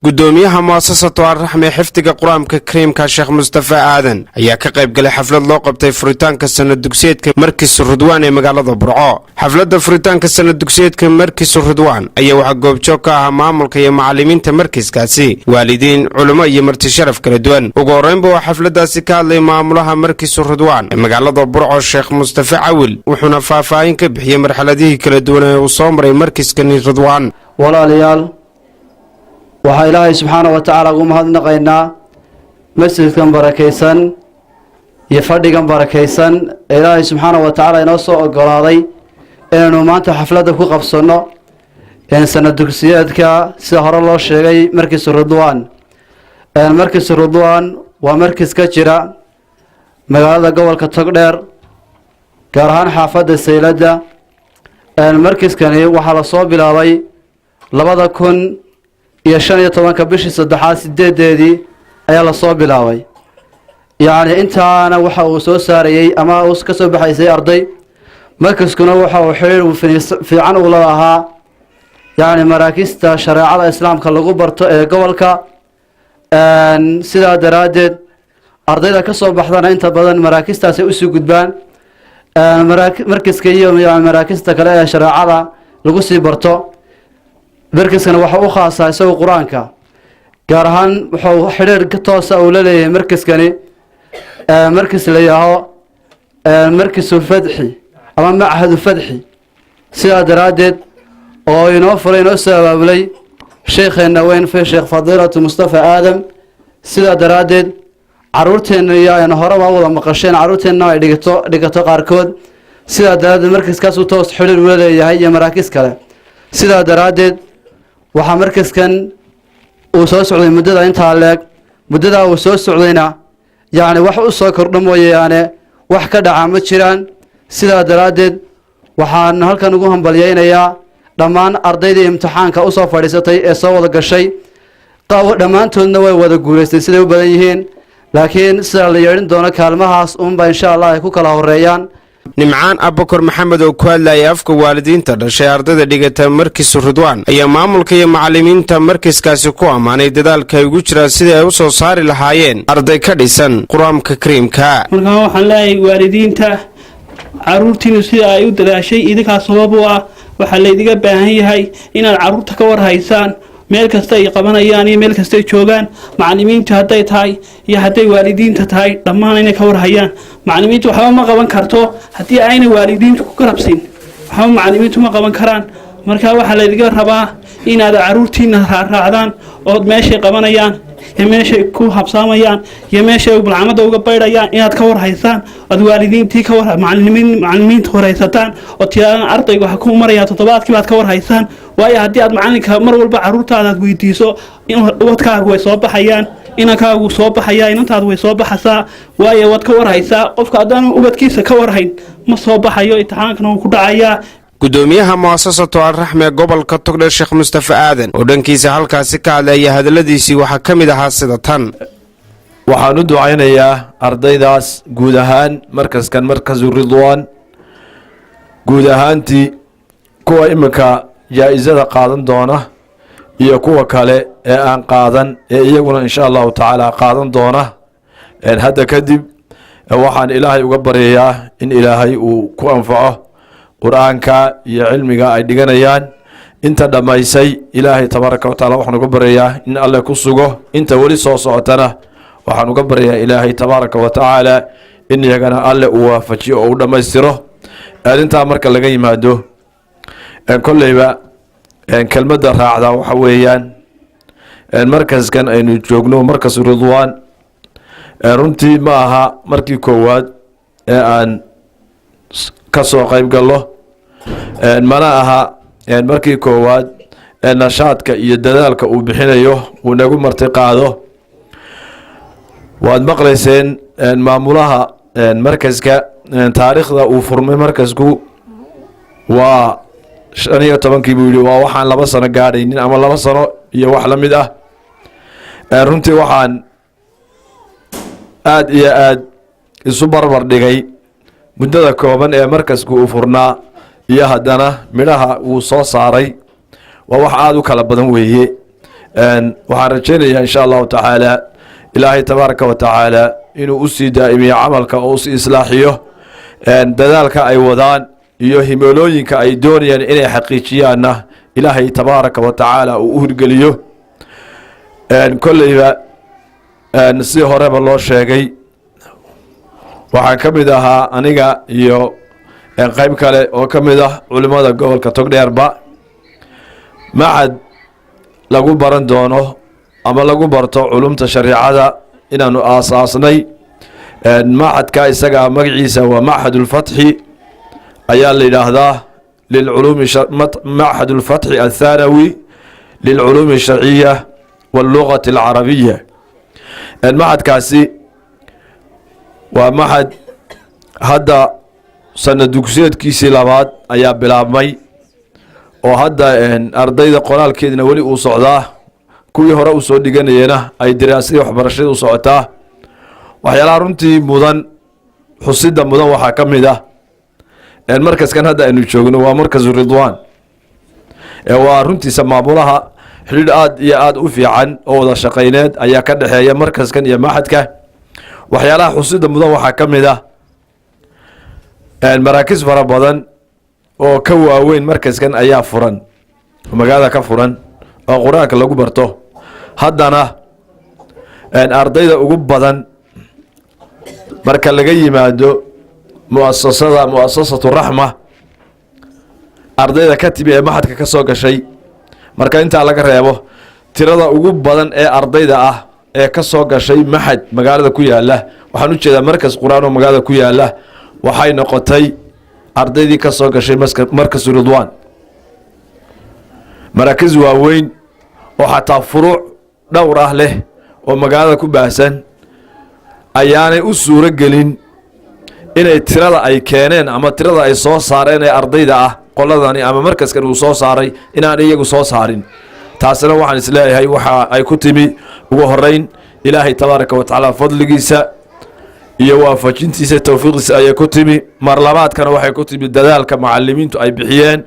gudoomiyaha muasasada Ar-Raxme xifdiga Quraanka Kariimka Sheekh Mustafa Aadan ayaa ka qayb galay xaflad loo qabtay furitaanka sanad dugsiyeedka Markis Ridwaan ee magaalada Burco. Xafladda furitaanka sanad dugsiyeedka Markis Ridwaan ayaa waxa goobjoog ka ah maamulka iyo macallimiinta markiskaasi, waalidiin, culimo iyo marti sharaf kala duwan. Ugu horeynba waa xafladdaasi ka hadlay maamulaha Markis Ridwaan ee magaalada Burco Sheekh Mustafa Cawil, wuxuuna faahfaahin ka bixiyay marxaladihii kala duwan ee uu soo maray Markiskan Ridwaan. walaalayaal waxa Ilaahay subxaanahu wa ta'ala ugu mahadnaqaynaa masjidkan barakeysan iyo fadhigan barakeysan Ilaahay subxaanahu wa ta'ala inoo soo ogolaaday inaynu maanta xafladda ku qabsano sanad dugsiyeedka sida hore loo sheegay Markis Ridwaan. Markis Ridwaan waa markis ka jira magaalada gobolka Togdheer gaar ahaan xaafadda Saylada. markiskani waxaa la soo bilaabay 2015 bishii 8 ayaa la soo bilaabay. intaana waxa uu soo saarayay ama uu ka soo baxaysay arday. markiskuna waxa uu xiriir fiican u lahaa maraakista shariicada islaamka lagu barto ee gobolka. sidaa daraadeed ardayda ka soo baxdana inta badan maraakistaas ay u soo gudbaan markiska iyo maraakista kale ee shariicada lagu sii barto. markiskana waxa uu khaasaa isagu quraanka gaar ahaan wuxuu xiriir ka toos ah u leeyahay markiskani markis la yiraahdo markisul fadhi ama machadu fadhi. sidaa daraadeed oo inoo furay inoo sabablay sheekheena weyn Sheekh Fadiilatu Mustafa Aadan. sidaa daraadeed caruurteena ayaan hore wada maqasheen, caruurteena ay dhigato qaarkood. sidaa daraadeed markiskaas uu toos xiriir u leeyahay iyo maraakis kale. sidaa daraadeed waxa markiskan uu soo socday muddada inta leeg. muddada uu soo socdayna wax u soo kordho mooyaane wax ka dhaca ma jiraan. sidaa daraadeed waxaan halkan ugu hambaliyaynayaa dhammaan ardaydii imtixaanka u soo fadhiisatay ee soo wada gashay. dhammaantoodna way wada guuleystay siday u badan yihiin, laakiin sida la yeedhin doono kaalmahaas uunba insha Allah ay ku kala horeeyaan. nimcaan abubakar maxamed oo ku hadlayay afka waalidiinta dhashay ardayda dhigata Markis Ridwaan ayaa maamulka iyo macallimiinta markiskaasi ku amaanay dadaalka ay ugu jiraan sidii ay u soo saari lahaayeen arday ka dhisan Quraanka Kariimka. markaa waxaan leeyahay waalidiinta caruurtiina sida ay u dadaashay idinka sabab u ah waxa la idiga baahan yahay inaad caruurta ka war haysaan meel kasta ay qabanayaan iyo meel kasta ay joogaan. macallimiintu haday tahay iyo haday waalidiinta tahay dhammaan inay ka war hayaan. macallimiintu waxba ma qaban karto hadii ayna waalidiintu ku garabsin, waxba macallimiintu ma qaban karaan. marka waxa la idiga rabaa inaad caruurtiina raacdaan oo meeshay qabanayaan iyo meeshay ku habsaamayaan iyo meeshay bulcamada uga baydayaan inaad ka war haysaan. ad waalidiintii ka war macallimiinta waraysataan oo tiyaan ardayga waxa ku maraya toddobaadkii baad ka war haysaan. waayo hadii aad macallinka mar walba caruurtaada weydiiso in wadkaagu way soo baxayaan, inankaagu soo baxaya, inantaadu way soo baxaysaa. waayo wad ka war haysaa. qofka haddaan ubadkiisa ka war hayn ma soo baxayo, imtixaankana wuu ku dhacayaa. gudoomiyaha muasasada Ar-Raxme gobolka Togdheer Sheekh Mustafa Aadan oo dhankiisa halkaasi ka hadlaya hadaladiisii waxa kamid ahaa sida tan. waxaan u ducaynayaa ardaydaas guud ahaan markaskan Markis Ridwaan guud ahaantii kuwa iminka jaa'izada qaadan doona iyo kuwa kale ee aan qaadan ee iyaguna insha Allah ta'ala qaadan doona. hadda kadib waxaan Ilaahay uga baryayaa in Ilaahay uu ku anfaco quraanka iyo cilmiga ay dhiganayaan. inta dhamaysay Ilaahay tabaaraka wa ta'ala waxaan uga baryayaa in Allah ku sugo. inta wali soo socotana waxaan uga baryayaa Ilaahay tabaaraka wa ta'ala in iyagana Allah uu waafajiyo oo u dhamaystiro. arinta marka laga yimaado kollayba kelmadda raacda waxa weeyaan markaskan aynu joogno Markis Ridwaan runtii ma aha markii koowaad ee aan ka soo qayb galo, mana aha markii koowaad ee nashaadka iyo dadaalka uu bixinayo uu nagu marti qaado. waad maqlayseen maamulaha markaska taariikhda uu furmay markasku waa 15 buu yiri waa waxaan 2 sano gaadhaynin ama 2 sano iyo wax la mid ah. runtii waxaan aad iyo aad isu barbar dhigay muddada kooban ee markasku uu furnaa iyo haddana midhaha uu soo saaray waa wax aad u kala badan weeye. waxaan rajaynayaa insha allahu tacaala ilaahay tabaaraka wa tacaala inuu usii daa'imiyo camalka oo usii islaaxiyo dadaalka ay wadaan iyo himilooyinka ay doonayaan inay xaqiijiyaanna ilaahay tabaaraka wa tacaala uu u hirgeliyo kolleyba si horeba loo sheegay waxaan ka mid ahaa aniga iyo qayb kale oo ka mid ah culimmada gobolka togdheerba macad lagu baran doono ama lagu barto culumta shareecada inaanu aasaasnay macadka isaga magaciisa waa machad ulfatxi ayaa la yidhaahdaa lilculuumi machad ulfatxi athaanawi lilculuumi asharciya wallugati alcarabiya macadkaasi waa maxad hadda sana dugsiyeedkiisii labaad ayaa bilaabmay oo hadda ardayda qoraalkeedina weli uu socdaa kuwii hore uu soo dhiganayena ay diraasadii waxbarashada u socotaa waxyaalaha runtii mudan xusida mudan waxaa ka mid ah markaskan hadda aynu joogno waa markasu ridwaan waa runtiisa maamulaha xidhiidh aad iyo aad u fiican oo wada shaqayneed ayaa ka dhexeeya markaskan iyo maxadka waxyaalaha xusida mudan waxaa ka mid ah maraakis fara badan oo ka waaweyn markaskan ayaa furan magaalada ka furan oo qur-aanka lagu barto haddana ardayda ugu badan marka laga yimaado muasasatu raxma ardayda ka timi ee maxadka ka soo gashay marka intaa laga reebo tirada ugu badan ee ardayda ah ee ka soo gashay maxad magaalada ku yaala waxaan u jeedaa markas qur-aan oo magaalada ku yaala waxay noqotay ardaydii ka soo gashay markasu ridwaan maraakiz waaweyn oo xataa furuuc dhowr ah leh oo magaalada ku baahsan ayaanay u suuro gelin inay tirada ay keeneen ama tirada ay soo saareen ee ardayda ah qoladani ama markaskan uu soo saaray inaan iyagu soo saarin taasina waxaan isleeyahay waxa ay ku timi ugu horeyn ilaahay tabaaraka wa tacaala fadligiisa iyo waafajintiisa towfiiqiisa ayay ku timi marlabaadkana waxay ku timi dadaalka macalimiintu ay bixiyeen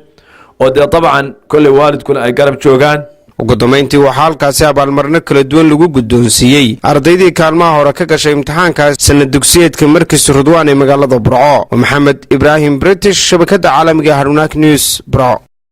oo dee dabcan kolley waalidkuna ay garab joogaan ugu dambayntii waxaa halkaasi abaalmarino kala duwan lagu guddoonsiiyey ardaydii kaalmaha hore ka gashay imtixaanka sanad dugsiyeedka markis ridwaan ee magaalada burco maxamed ibraahim british shabakada caalamiga harwanaag news burco.